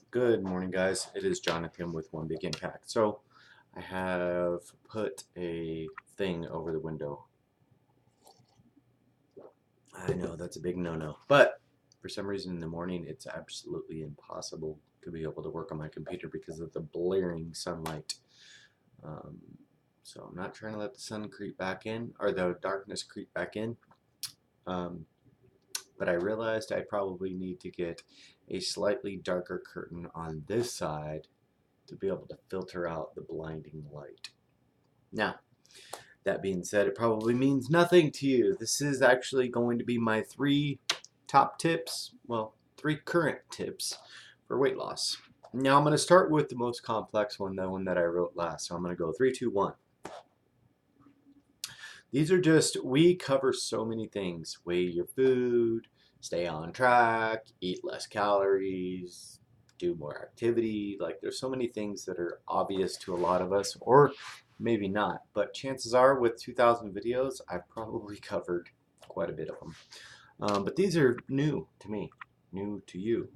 Good morning, guys. It is Jonathan with One Big Impact. So, I have put a thing over the window. I know that's a big no-no, but for some reason in the morning it's absolutely impossible to be able to work on my computer because of the blaring sunlight. Um, so I'm not trying to let the sun creep back in or the darkness creep back in. Um, but I realized I probably need to get a slightly darker curtain on this side to be able to filter out the blinding light. Now, that being said, it probably means nothing to you. This is actually going to be my three top tips, well, three current tips for weight loss. Now I'm going to start with the most complex one, the one that I wrote last. So I'm going to go 3, 2, 1. These are just, we cover so many things. Weigh your food, stay on track, eat less calories, do more activity. Like there's so many things that are obvious to a lot of us, or maybe not. But chances are with 2,000 videos, I've probably covered quite a bit of them. But these are new to me, new to you.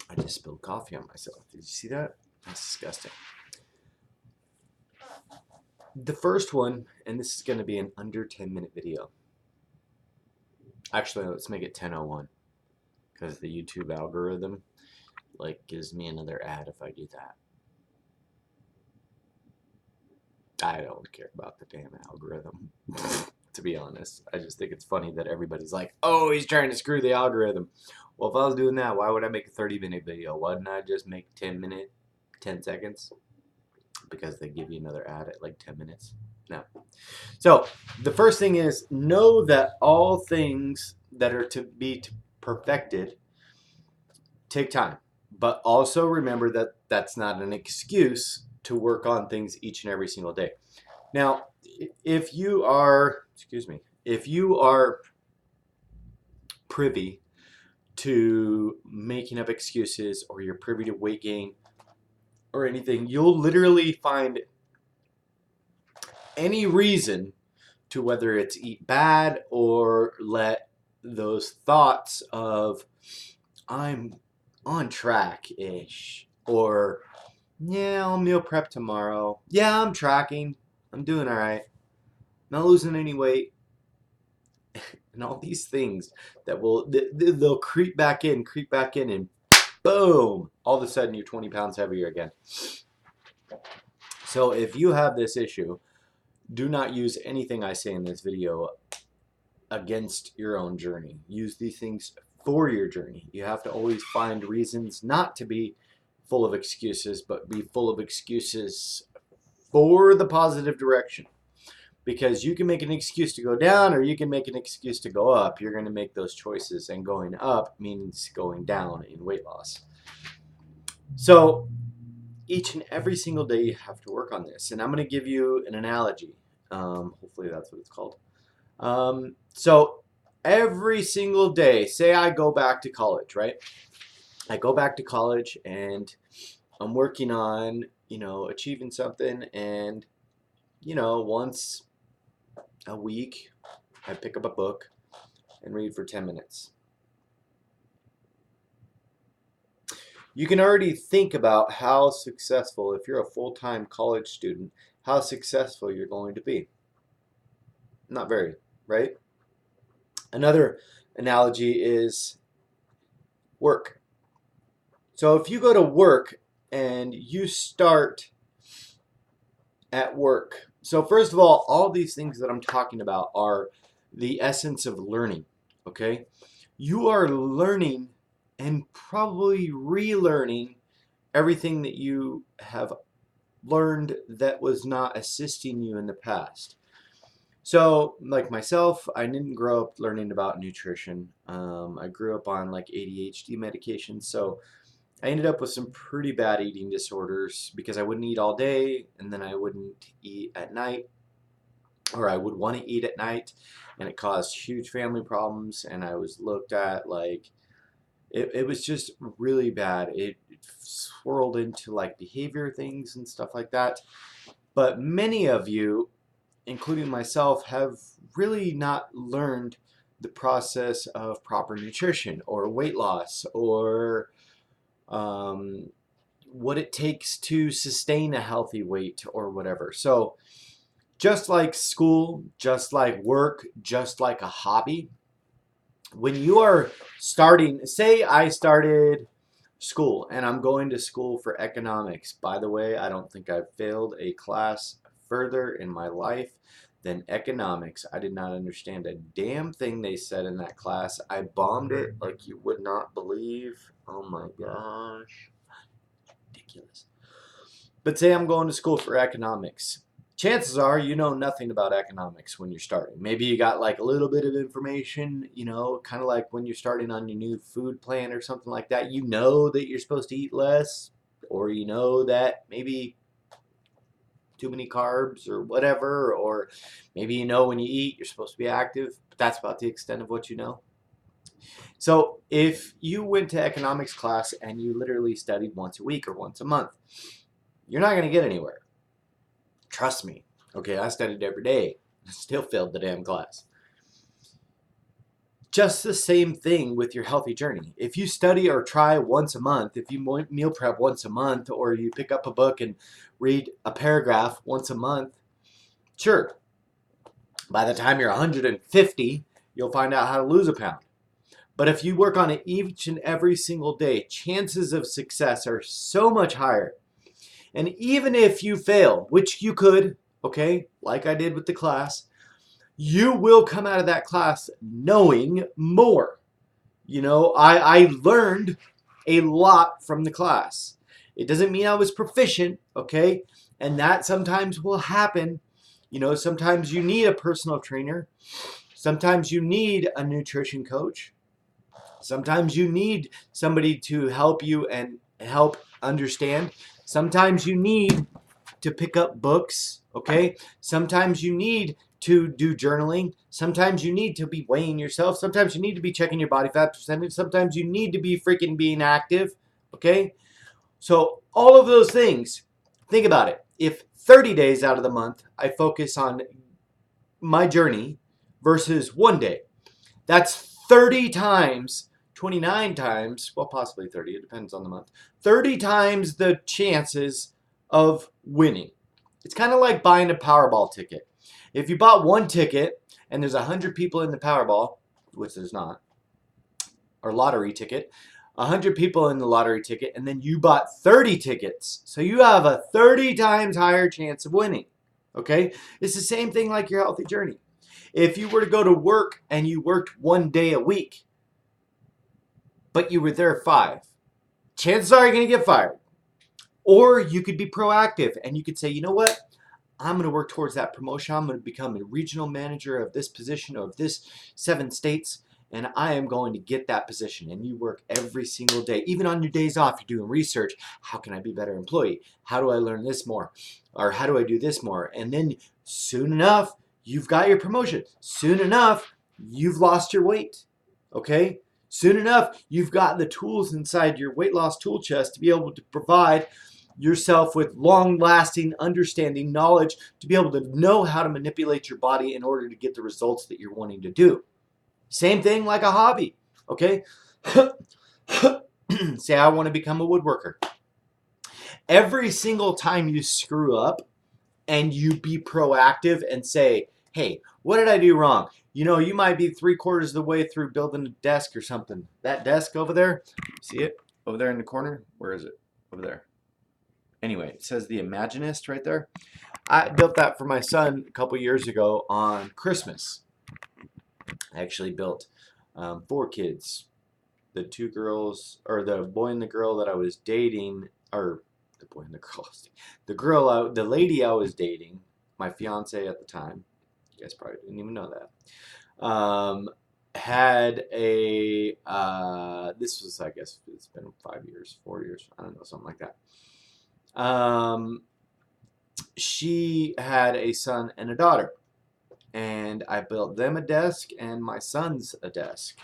I just spilled coffee on myself. Did you see that? That's disgusting. The first one, and this is going to be an under 10-minute video. Actually, let's make it 10:01 because the YouTube algorithm gives me another ad if I do that. I don't care about the damn algorithm, to be honest. I just think it's funny that everybody's like, oh, he's trying to screw the algorithm. Well, if I was doing that, why would I make a 30-minute video? Why didn't I just make 10 seconds? Because they give you another ad at like 10 minutes. No. So the first thing is know that all things that are to be perfected take time. But also remember that that's not an excuse to work on things each and every single day. Now, if you are, if you are privy to making up excuses or you're privy to weight gain or anything, you'll literally find any reason to, whether it's eat bad or let those thoughts of I'm on track-ish, or yeah, I'll meal prep tomorrow. Yeah, I'm tracking. I'm doing all right. Not losing any weight. And all these things that they'll creep back in, and boom, all of a sudden you're 20 pounds heavier again. So if you have this issue, do not use anything I say in this video against your own journey. Use these things for your journey. You have to always find reasons not to be full of excuses, but be full of excuses for the positive direction. Because you can make an excuse to go down or you can make an excuse to go up. You're going to make those choices, and going up means going down in weight loss. So each and every single day you have to work on this. And I'm going to give you an analogy. Hopefully that's what it's called. So every single day, say I go back to college, right? I go back to college and I'm working on, achieving something, and, once a week I pick up a book and read for 10 minutes. You can already think about how successful, if you're a full-time college student, how successful you're going to be. Not very, right? Another analogy is work. So if you go to work and you start at work. So first of all these things that I'm talking about are the essence of learning, okay? You are learning and probably relearning everything that you have learned that was not assisting you in the past. So, like myself, I didn't grow up learning about nutrition. I grew up on like ADHD medication, so I ended up with some pretty bad eating disorders because I wouldn't eat all day and then I wouldn't eat at night, or I would want to eat at night, and it caused huge family problems, and I was looked at like it was just really bad. It swirled into like behavior things and stuff like that. But many of you, including myself, have really not learned the process of proper nutrition or weight loss or what it takes to sustain a healthy weight or whatever. So just like school, just like work, just like a hobby, when you are starting, say I started school and I'm going to school for economics. By the way, I don't think I've failed a class further in my life than economics. I did not understand a damn thing they said in that class. I bombed it like you would not believe. Oh my gosh. Ridiculous. But say I'm going to school for economics. Chances are you know nothing about economics when you're starting. Maybe you got like a little bit of information, you know, kind of like when you're starting on your new food plan or something like that. You know that you're supposed to eat less, or you know that maybe too many carbs or whatever, or maybe you know when you eat you're supposed to be active, but that's about the extent of what you know. So if you went to economics class and you literally studied once a week or once a month, you're not going to get anywhere. Trust me. Okay, I studied every day. Still failed the damn class. Just the same thing with your healthy journey. If you study or try once a month, if you meal prep once a month, or you pick up a book and read a paragraph once a month, sure, by the time you're 150, you'll find out how to lose a pound. But if you work on it each and every single day, chances of success are so much higher. And even if you fail, which you could, okay, like I did with the class, you will come out of that class knowing more. You know, I learned a lot from the class. It doesn't mean I was proficient, okay? And that sometimes will happen. You know, sometimes you need a personal trainer. Sometimes you need a nutrition coach. Sometimes you need somebody to help you and help understand. Sometimes you need to pick up books, okay? Sometimes you need to do journaling. Sometimes you need to be weighing yourself. Sometimes you need to be checking your body fat percentage. Sometimes you need to be freaking being active, okay? So all of those things, think about it. If 30 days out of the month I focus on my journey versus one day, that's 30 times, 29 times, well, possibly 30, it depends on the month, 30 times the chances of winning. It's kind of like buying a Powerball ticket. If you bought one ticket and there's 100 people in the Powerball, which there's not, or lottery ticket, 100 people in the lottery ticket, and then you bought 30 tickets. So you have a 30 times higher chance of winning. Okay? It's the same thing like your healthy journey. If you were to go to work and you worked one day a week, but you were there 5, chances are you're going to get fired. Or you could be proactive and you could say, you know what? I'm going to work towards that promotion. I'm going to become a regional manager of this position of this 7 states, and I am going to get that position. And you work every single day. Even on your days off, you're doing research. How can I be a better employee? How do I learn this more? Or how do I do this more? And then soon enough, you've got your promotion. Soon enough, you've lost your weight. Okay? Soon enough, you've got the tools inside your weight loss tool chest to be able to provide yourself with long-lasting understanding knowledge to be able to know how to manipulate your body in order to get the results that you're wanting to do. Same thing like a hobby, okay? Say I want to become a woodworker. Every single time you screw up and you be proactive and say, hey, what did I do wrong? You know, you might be 3/4 of the way through building a desk or something. That desk over there, see it? Over there in the corner? Where is it? Over there. Anyway, it says the Imaginist right there. I built that for my son a couple years ago on Christmas. I actually built 4 kids. The 2 girls, or the boy and the girl that I was dating, or the boy and the girl, the lady I was dating, my fiance at the time, you guys probably didn't even know that, had a, this was, I guess, it's been 5 years, 4 years, I don't know, something like that. She had a son and a daughter, and I built them a desk and my son's a desk.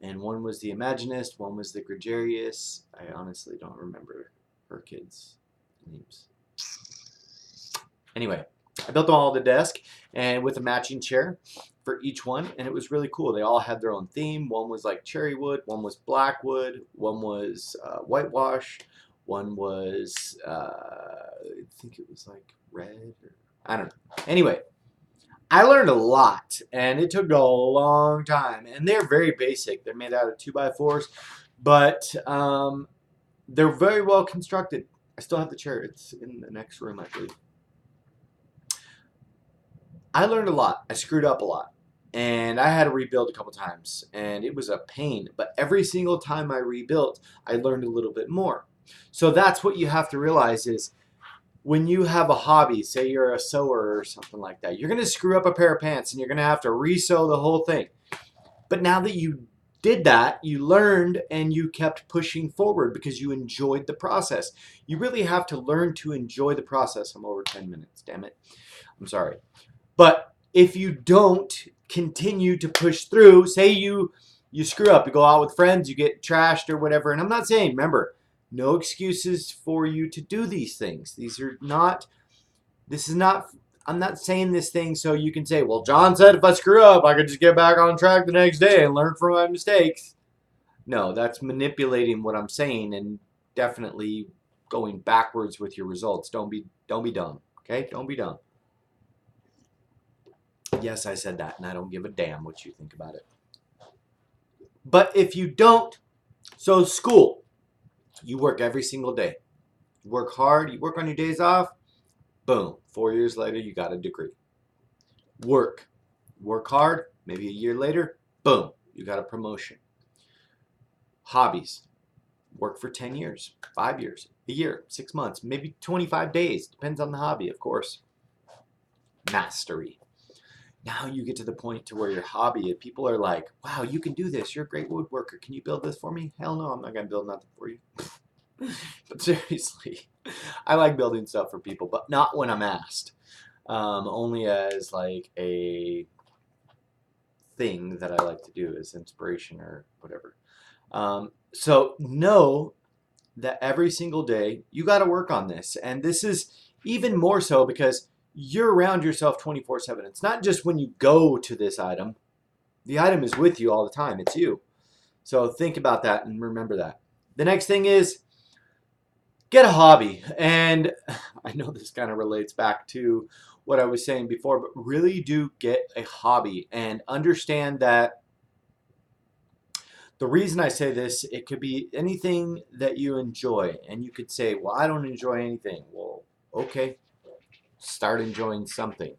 And one was the Imaginist, one was the Gregarious. I honestly don't remember her kids' names. Anyway, I built them all at the desk and with a matching chair for each one, and it was really cool. They all had their own theme. One was like cherry wood, one was black wood, one was whitewash, one was I think it was like red, or I don't know. Anyway, I learned a lot, and it took a long time. And they're very basic. They're made out of 2x4s, but they're very well constructed. I still have the chair. It's in the next room, I believe. I learned a lot. I screwed up a lot. And I had to rebuild a couple times. And it was a pain. But every single time I rebuilt, I learned a little bit more. So that's what you have to realize is when you have a hobby, say you're a sewer or something like that, you're going to screw up a pair of pants and you're going to have to re-sew the whole thing. But now that you did that, you learned and you kept pushing forward because you enjoyed the process. You really have to learn to enjoy the process. I'm over 10 minutes, damn it. I'm sorry. But if you don't continue to push through, say you screw up, you go out with friends, you get trashed or whatever. And I'm not saying, remember, no excuses for you to do these things. This is not, I'm not saying this thing so you can say, well, John said if I screw up, I could just get back on track the next day and learn from my mistakes. No, that's manipulating what I'm saying and definitely going backwards with your results. Don't be dumb, okay? Don't be dumb. Yes, I said that, and I don't give a damn what you think about it. But if you don't, so school, you work every single day. You work hard, you work on your days off, boom, 4 years later, you got a degree. Work hard, maybe a year later, boom, you got a promotion. Hobbies, work for 10 years, 5 years, a year, 6 months, maybe 25 days, depends on the hobby, of course. Mastery. Now you get to the point to where your hobby, people are like, wow, you can do this. You're a great woodworker. Can you build this for me? Hell no, I'm not going to build nothing for you. But seriously, I like building stuff for people, but not when I'm asked. Only as like a thing that I like to do as inspiration or whatever. So know that every single day you got to work on this. And this is even more so because you're around yourself 24/7. It's not just when you go to this item. The item is with you all the time. It's you. So think about that and remember that. The next thing is get a hobby. And I know this kind of relates back to what I was saying before, but really do get a hobby and understand that the reason I say this, it could be anything that you enjoy. And you could say, well, I don't enjoy anything. Well, okay. Start enjoying something.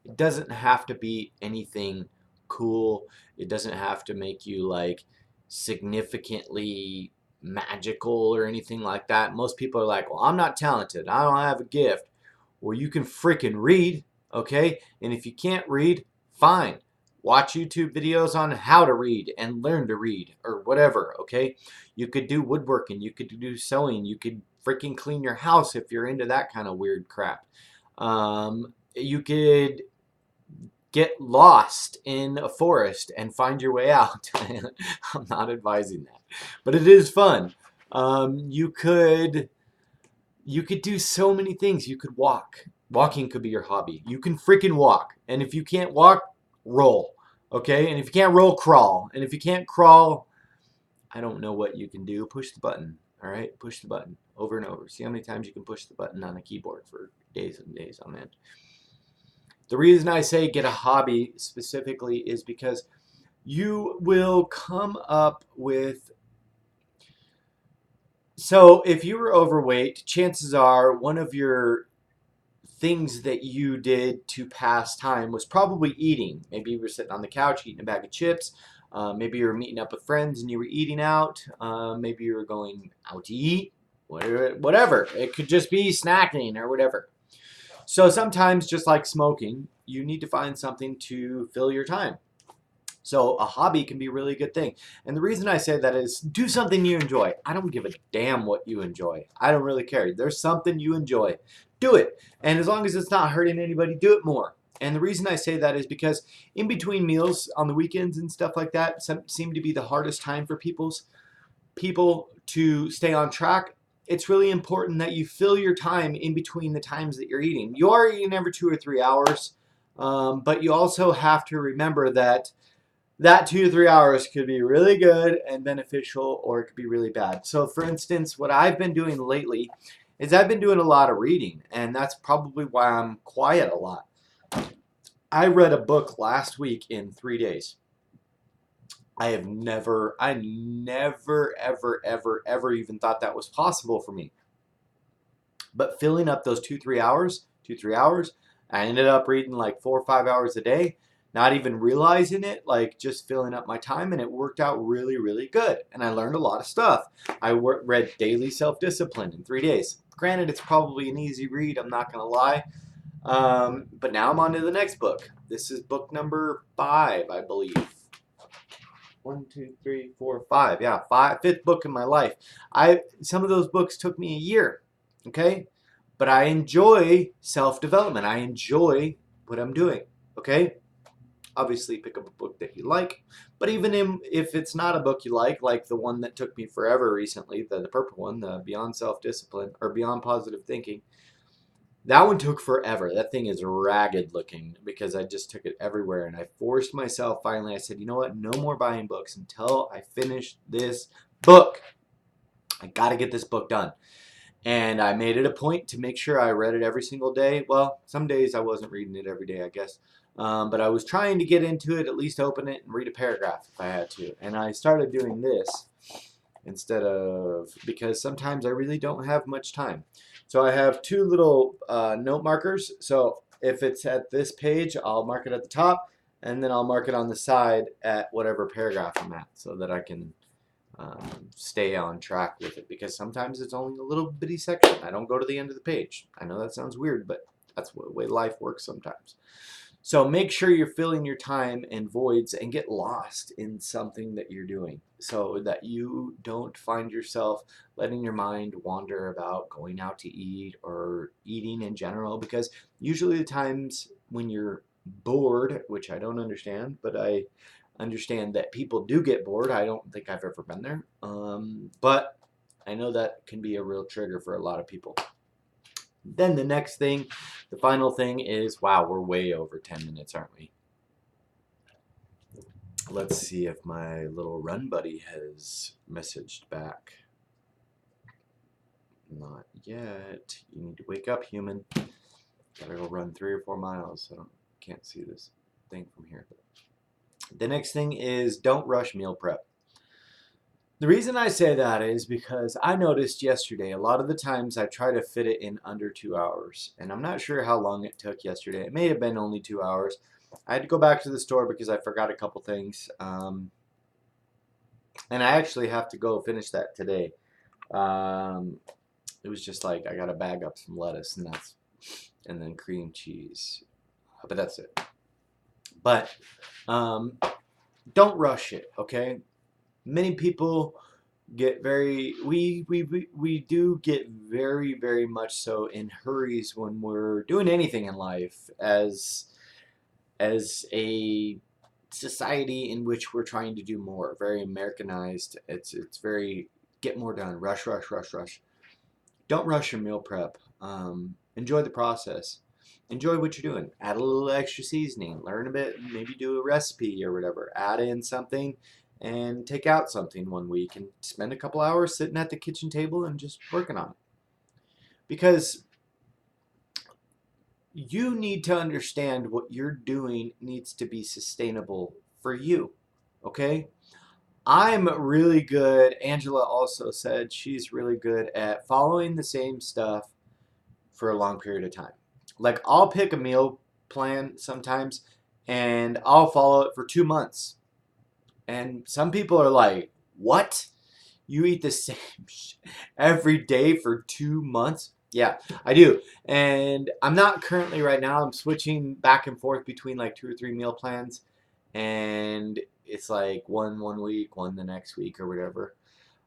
It doesn't have to be anything cool. It doesn't have to make you like significantly magical or anything like that. Most people are like, well, I'm not talented. I don't have a gift. Well, you can freaking read, okay? And if you can't read, fine. Watch YouTube videos on how to read and learn to read or whatever, okay? You could do woodworking. You could do sewing. You could freaking clean your house if you're into that kind of weird crap. You could get lost in a forest and find your way out. I'm not advising that, but it is fun. You could do so many things. You could walk. Walking could be your hobby. You can freaking walk. And if you can't walk, roll. Okay? And if you can't roll, crawl. And if you can't crawl, I don't know what you can do. Push the button. All right? Push the button over and over. See how many times you can push the button on a keyboard for days and days on end. The reason I say get a hobby specifically is because you will come up with, so if you were overweight, chances are one of your things that you did to pass time was probably eating. Maybe you were sitting on the couch eating a bag of chips. Maybe you were meeting up with friends and you were eating out. Maybe you were going out to eat. Whatever. It could just be snacking or whatever. So sometimes, just like smoking, you need to find something to fill your time. So a hobby can be a really good thing. And the reason I say that is do something you enjoy. I don't give a damn what you enjoy. I don't really care. There's something you enjoy. Do it. And as long as it's not hurting anybody, do it more. And the reason I say that is because in between meals on the weekends and stuff like that seem to be the hardest time for people to stay on track. it's really important that you fill your time in between the times that you're eating. You are eating every 2 or 3 hours, but you also have to remember that that 2 to 3 hours could be really good and beneficial, or it could be really bad. So, for instance, what I've been doing lately is I've been doing a lot of reading, and that's probably why I'm quiet a lot. I read a book last week in 3 days. I never, ever, ever even thought that was possible for me. But filling up those 2, 3 hours, I ended up reading like 4 or 5 hours a day, not even realizing it, like just filling up my time, and it worked out really, really good. And I learned a lot of stuff. I read Daily Self-Discipline in 3 days. Granted, it's probably an easy read, I'm not going to lie. But now I'm on to the next book. This is book number 5, I believe. 1, 2, 3, 4, 5. Yeah, fifth book in my life. Some of those books took me a year. Okay, but I enjoy self-development. I enjoy what I'm doing. Okay, obviously pick up a book that you like, but even if it's not a book you like the one that took me forever recently, the purple one, the Beyond Self-Discipline or Beyond Positive Thinking. That one took forever. That thing is ragged looking because I just took it everywhere, and I forced myself finally. I said, you know what? No more buying books until I finish this book. I got to get this book done. And I made it a point to make sure I read it every single day. Well, some days I wasn't reading it every day, I guess. But I was trying to get into it, at least open it and read a paragraph if I had to. And I started doing this instead of, because sometimes I really don't have much time. So I have 2 little note markers. So if it's at this page, I'll mark it at the top, and then I'll mark it on the side at whatever paragraph I'm at so that I can stay on track with it, because sometimes it's only a little bitty section. I don't go to the end of the page. I know that sounds weird, but that's the way life works sometimes. So make sure you're filling your time and voids and get lost in something that you're doing so that you don't find yourself letting your mind wander about going out to eat or eating in general, because usually the times when you're bored, which I don't understand, but I understand that people do get bored. I don't think I've ever been there. But I know that can be a real trigger for a lot of people. Then the next thing, the final thing is, wow, we're way over 10 minutes, aren't we? Let's see if my little run buddy has messaged back. Not yet. You need to wake up, human. Gotta go run 3 or 4 miles. Can't see this thing from here. The next thing is, don't rush meal prep. The reason I say that is because I noticed yesterday a lot of the times I try to fit it in under 2 hours, and I'm not sure how long it took yesterday. It may have been only 2 hours. I had to go back to the store because I forgot a couple things, and I actually have to go finish that today. It was just like I got to bag up some lettuce and then cream cheese, but that's it. But don't rush it, okay? Many people get we do get very, very much so in hurries when we're doing anything in life as a society in which we're trying to do more, very Americanized. It's very get more done, rush, rush, rush, rush. Don't rush your meal prep. Enjoy the process. Enjoy what you're doing. Add a little extra seasoning. Learn a bit. Maybe do a recipe or whatever. Add in something and take out something one week and spend a couple hours sitting at the kitchen table and just working on it. Because you need to understand what you're doing needs to be sustainable for you. Okay? I'm really good. Angela also said she's really good at following the same stuff for a long period of time. Like, I'll pick a meal plan sometimes and I'll follow it for 2 months. And some people are like, what? You eat the same every day for 2 months? Yeah, I do. And I'm not currently right now. I'm switching back and forth between like 2 or 3 meal plans. And it's like one week, one the next week or whatever.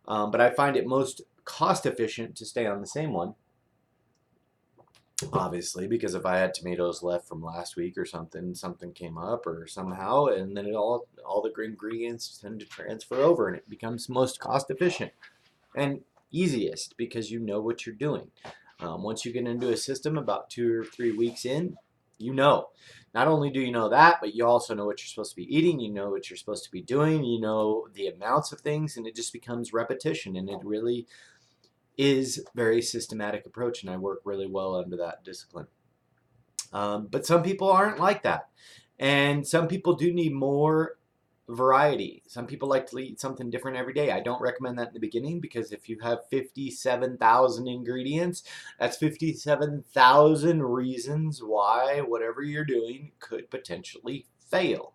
But I find it most cost efficient to stay on the same one. Obviously, because if I had tomatoes left from last week or something came up or somehow, and then all the ingredients tend to transfer over and it becomes most cost efficient. And easiest because you know what you're doing. Once you get into a system about 2 or 3 weeks in, you know. Not only do you know that, but you also know what you're supposed to be eating, you know what you're supposed to be doing, you know the amounts of things, and it just becomes repetition, and it really is very systematic approach, and I work really well under that discipline. But some people aren't like that. And some people do need more variety. Some people like to eat something different every day. I don't recommend that in the beginning because if you have 57,000 ingredients, that's 57,000 reasons why whatever you're doing could potentially fail.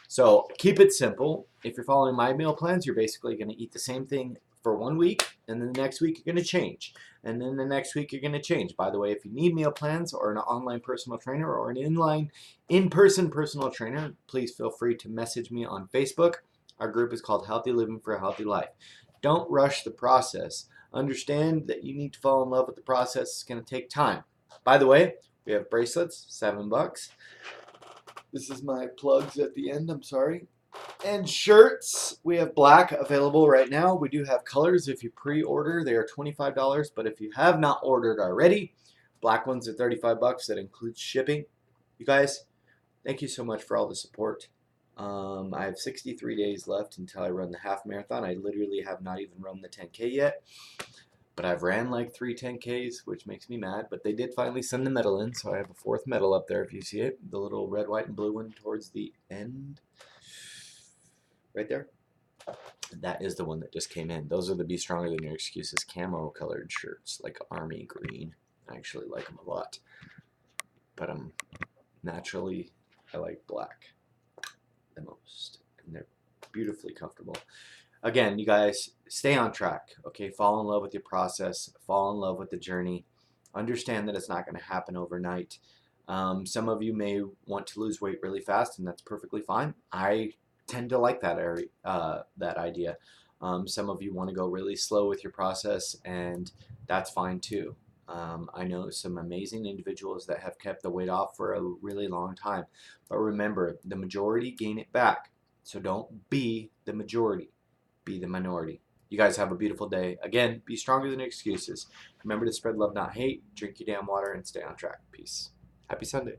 So keep it simple. If you're following my meal plans, you're basically going to eat the same thing for 1 week, and then the next week you're going to change. And then the next week you're going to change. By the way, if you need meal plans or an online personal trainer or an in-person personal trainer, please feel free to message me on Facebook. Our group is called Healthy Living for a Healthy Life. Don't rush the process. Understand that you need to fall in love with the process. It's going to take time. By the way, we have bracelets, $7. This is my plugs at the end, I'm sorry. And shirts, we have black available right now. We do have colors. If you pre-order, they are $25. But if you have not ordered already, black ones are $35. That includes shipping. You guys, thank you so much for all the support. I have 63 days left until I run the half marathon. I literally have not even run the 10K yet. But I've ran like 3 10Ks, which makes me mad. But they did finally send the medal in, so I have a 4th medal up there if you see it. The little red, white, and blue one towards the end. Right there. That is the one that just came in. Those are the Be Stronger Than Your Excuses camo colored shirts, like army green. I actually like them a lot. But naturally, I like black the most. And they're beautifully comfortable. Again, you guys, stay on track, okay? Fall in love with your process. Fall in love with the journey. Understand that it's not going to happen overnight. Some of you may want to lose weight really fast, and that's perfectly fine. I tend to like that idea. Some of you want to go really slow with your process, and that's fine too. I know some amazing individuals that have kept the weight off for a really long time. But remember, the majority gain it back. So don't be the majority. Be the minority. You guys have a beautiful day. Again, be stronger than excuses. Remember to spread love, not hate. Drink your damn water and stay on track. Peace. Happy Sunday.